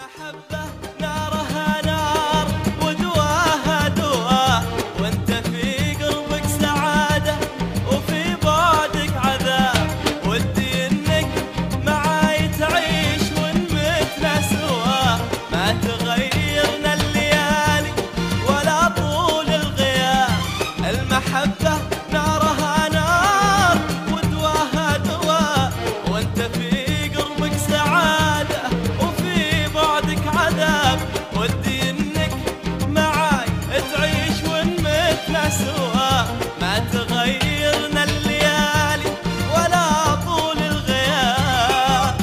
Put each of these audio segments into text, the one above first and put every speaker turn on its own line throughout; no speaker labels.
المحبة نارها نار ودواها دواء، وانت في قربك سعادة وفي بعدك عذاب. ودي انك معاي تعيش ونمتنا سوا، ما تغيرنا الليالي ولا طول الغياب. المحبة نارها نار ودواها دواء، وانت في قربك سعادة وفي بعدك عذاب. ودي انك معاي تعيش ونمتنا سوا، ما تغيرنا الليالي ولا طول الغياب.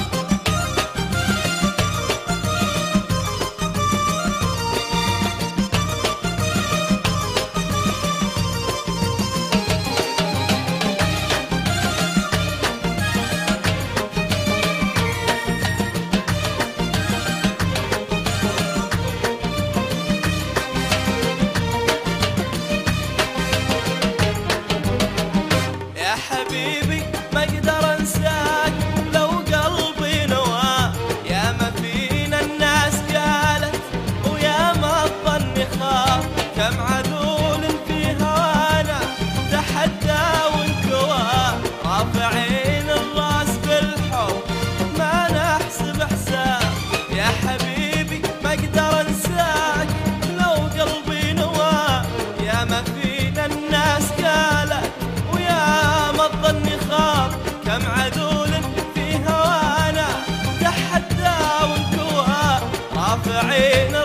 يا حبيبي ما اقدر انساك لو قلبي نواه، يا ما فينا الناس قالت ويا ما الظن خاف. كم عذول في هوانا تحدى وانكواه، رافعين الراس بالحب ما نحسب حساب. يا حبيبي ما اقدر انساك لو قلبي نواه، يا ما فينا الناس قالت ويا ما الظن خاف. كم عذول في هوانا تحدى وانكواه، رافعين